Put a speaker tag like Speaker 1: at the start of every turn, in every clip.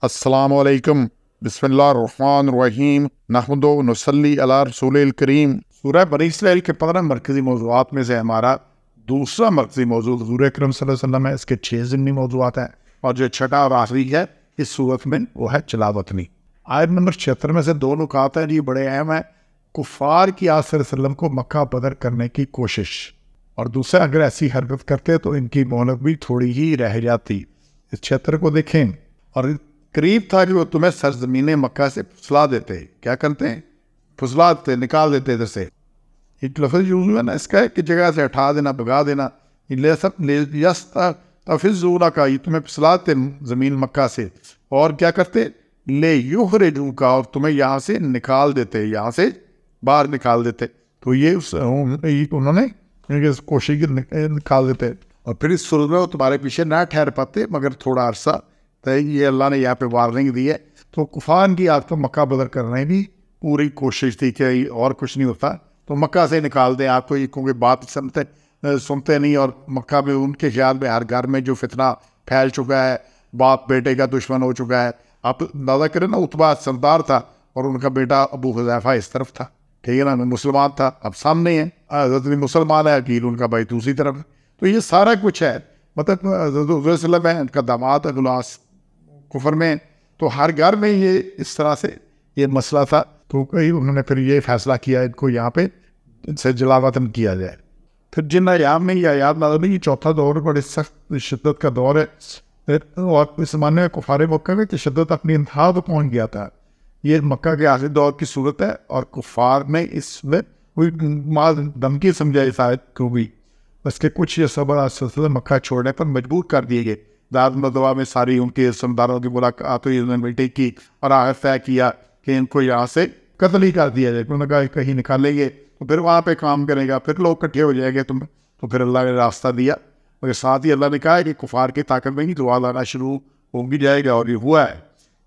Speaker 1: السلام علیکم، بسم اللہ الرحمن الرحیم، نحمد و نصلی علی رسول الکریم۔ سورہ بنی اسرائیل کے 15 مرکزی موضوعات میں سے ہمارا دوسرا مرکزی موضوع حضور اکرم صلی اللہ علیہ وسلم ہے۔ اس کے 6 ضمنی موضوعات ہیں، اور جو چھٹا اور آخری ہے اس صورت میں وہ ہے چلاوطنی۔ آیت نمبر 76 میں سے 2 نکات ہیں یہ بڑے اہم ہیں۔ کفار کی آپ صلی اللہ علیہ وسلم کو مکہ بدر کرنے کی کوشش، اور دوسرا اگر ایسی حرکت کرتے تو ان کی مہلت بھی تھوڑی ہی رہ جاتی۔ اس 76 کو دیکھیں، اور قریب تھا کہ وہ تمہیں سرزمین مکہ سے پھسلا دیتے۔ کیا کرتے ہیں؟ پھسلا دیتے، نکال دیتے ادھر سے۔ ایک لفظ یوز ہوا نا اس کا کہ جگہ سے ہٹا دینا، بھگا دینا۔ تفزونک کا یہ تمہیں پھسلا دیتے زمین مکہ سے، اور کیا کرتے؟ لے یخرجوک، اور تمہیں یہاں سے نکال دیتے، یہاں سے باہر نکال دیتے۔ تو یہ انہوں نے کوشش نکال دیتے، اور پھر اس صورت میں وہ تمہارے پیچھے نہ ٹھہر پاتے مگر تھوڑا عرصہ۔ تو یہ اللہ نے یہاں پہ وارننگ دی ہے۔ تو کفار کی آپ کو مکہ بدر کرنے کی پوری کوشش تھی کہ اور کچھ نہیں ہوتا تو مکہ سے نکال دیں آپ کو، یہ کیونکہ بات سنتے نہیں، اور مکہ میں ان کے خیال میں ہر گھر میں جو فتنہ پھیل چکا ہے، باپ بیٹے کا دشمن ہو چکا ہے۔ آپ اندازہ کریں نا، اتبا سردار تھا اور ان کا بیٹا ابو حذیفہ اس طرف تھا، ٹھیک ہے نا، مسلمان تھا، اب سامنے ہے حضرت مسلمان ہے، عقیل ان کا بھائی دوسری طرف۔ تو یہ سارا کچھ ہے، مطلب حضرت صلی اللہ علیہ وسلم ہے، ان کا داماد ہے غلاس کفر میں، تو ہر گھر میں یہ اس طرح سے یہ مسئلہ تھا۔ تو انہوں نے پھر یہ فیصلہ کیا ان کو یہاں پہ ان سے جلا وطن کیا جائے۔ پھر جن ایام میں یہ آیات نازل ہوئی، یہ چوتھا دور بڑے سخت شدت کا دور ہے، اور اس زمانے میں کفار مکہ میں کہ شدت اپنی انتہا پہ پہنچ گیا تھا۔ یہ مکہ کے آخری دور کی صورت ہے، اور کفار نے اس میں کوئی دھمکی سمجھائی آیت کو بھی، بس کہ کچھ یہ صبر سلسلے مکہ چھوڑنے پر مجبور کر دیے گئے۔ دار مدوا میں ساری ان کے سمداروں کی ملاقات ہوئی، انہوں نے میٹنگ کی اور آخر طے کیا کہ ان کو یہاں سے قتل ہی کر دیا جائے۔ انہوں نے کہا کہیں نکالیں گے تو پھر وہاں پہ کام کرے گا، پھر لوگ اکٹھے ہو جائیں گے تم، تو پھر اللہ نے راستہ دیا، مگر ساتھ ہی اللہ نے کہا کہ کفار کی طاقت میں ہی دعا لانا شروع ہو بھی جائے گا، اور یہ ہوا ہے۔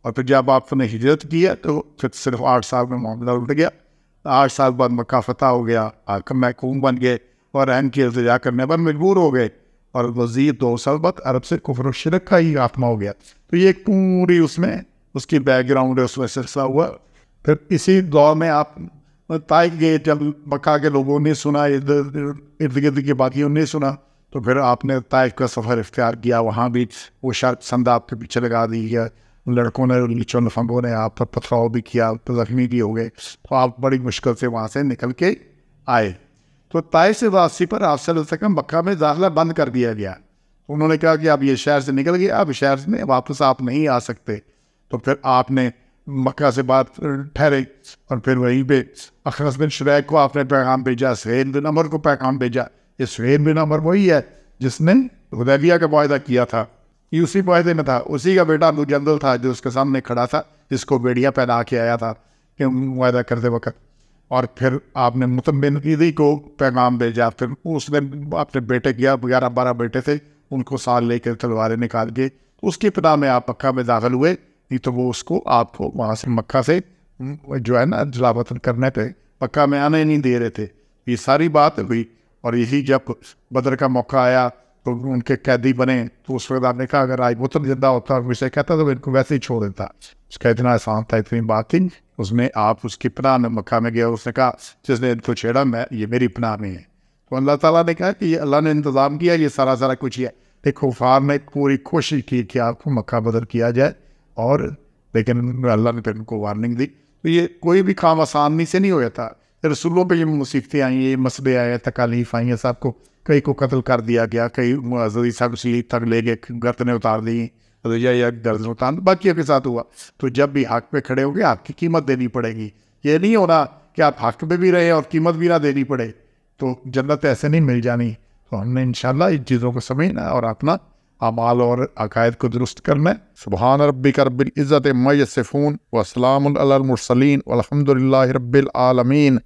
Speaker 1: اور پھر جب آپ نے ہجرت کی ہے تو پھر صرف 8 سال میں معاملہ الٹ گیا۔ 8 سال بعد مکہ فتح ہو گیا، حاکم محکوم بن گئے اور رہن کی التجا کرنے پر مجبور ہو گئے، اور مزید 2 سال بعد عرب سے کفر و شرک کا ہی خاتمہ ہو گیا۔ تو یہ ایک پوری اس میں اس کی بیک گراؤنڈ ہے، اس میں سلسلہ ہوا۔ پھر اسی دور میں آپ طائف گئے، جب مکہ کے لوگوں نے سنا، ارد گرد کے باقیوں نے سنا، تو پھر آپ نے طائف کا سفر اختیار کیا۔ وہاں بھی وہ شرط سند آپ کے پیچھے لگا دی گیا، لڑکوں نے لچوں لفنگوں نے آپ پر پتھراؤ بھی کیا، زخمی بھی ہو گئے، تو آپ بڑی مشکل سے وہاں سے نکل کے آئے۔ تو طائف سے واپسی پر آپ صلی اللہ علیہ وسلم مکہ میں داخلہ بند کر دیا گیا۔ انہوں نے کہا کہ اب یہ شہر سے نکل گیا، اب شہر میں واپس آپ نہیں آ سکتے۔ تو پھر آپ نے مکہ سے بات ٹھہرے، اور پھر وہیں پہ اخنس بن شریک کو آپ نے پیغام بھیجا، سہیل بن عمر کو پیغام بھیجا۔ یہ سہیل بن عمر وہی ہے جس نے حدیبیہ کا معاہدہ کیا تھا، یہ اسی معاہدے میں تھا، اسی کا بیٹا ابو جندل تھا جو اس کے سامنے کھڑا تھا، جس کو بیڑیاں پہنا کے آیا تھا کہ معاہدہ کرتے وقت۔ اور پھر آپ نے مطعم بن عدی کو پیغام بھیجا، پھر اس نے اپنے بیٹے کیا، 11-12 بیٹے تھے، ان کو ساتھ لے کے تلواریں نکال کے اس کی پناہ میں آپ مکہ میں داخل ہوئے، نہیں تو وہ اس کو آپ کو وہاں سے مکہ سے جو ہے نا جلا وطن کرنے پہ مکہ میں آنے نہیں دے رہے تھے۔ یہ ساری بات ہوئی، اور یہی جب بدر کا موقع آیا تو ان کے قیدی بنے، تو اس وقت آپ نے کہا اگر آج مطعم زندہ ہوتا اور مجھ سے کہتا تو ان کو ویسے ہی چھوڑ دیتا۔ اس کا اتنا آسان تھا، اتنی بات تھی، اس میں آپ اس کی پناہ میں مکہ میں گیا، اس نے کہا جس نے ان کو چھیڑا میں یہ میری پناہ میں ہے۔ تو اللہ تعالیٰ نے کہا کہ یہ اللہ نے انتظام کیا، یہ سارا کچھ ہے۔ دیکھو کفار نے پوری کوشش کی کہ آپ کو مکہ بدر کیا جائے، اور لیکن اللہ نے پھر ان کو وارننگ دی۔ تو یہ کوئی بھی کام آسانی سے نہیں ہو جاتا۔ رسولوں پہ یہ مصیبتیں آئیں، یہ مسئلے آئے، تکالیف آئیں، سب کو، کئی کو قتل کر دیا گیا، کئی معززی سب سلیب تک لے گئے، گردنیں اتار دی، یا گردن اتار، باقیوں کے ساتھ ہوا۔ تو جب بھی حق پہ کھڑے ہو گے آپ کی قیمت دینی پڑے گی۔ یہ نہیں ہونا کہ آپ حق پہ بھی رہے اور قیمت بھی نہ دینی پڑے، تو جنت ایسے نہیں مل جانی۔ تو ہم نے انشاءاللہ ان چیزوں کو سمجھنا اور اپنا اعمال اور عقائد کو درست کرنا ہے۔ سبحان ربک رب العزت عما یصفون وسلام علی المرسلین والحمد للہ رب العالمین۔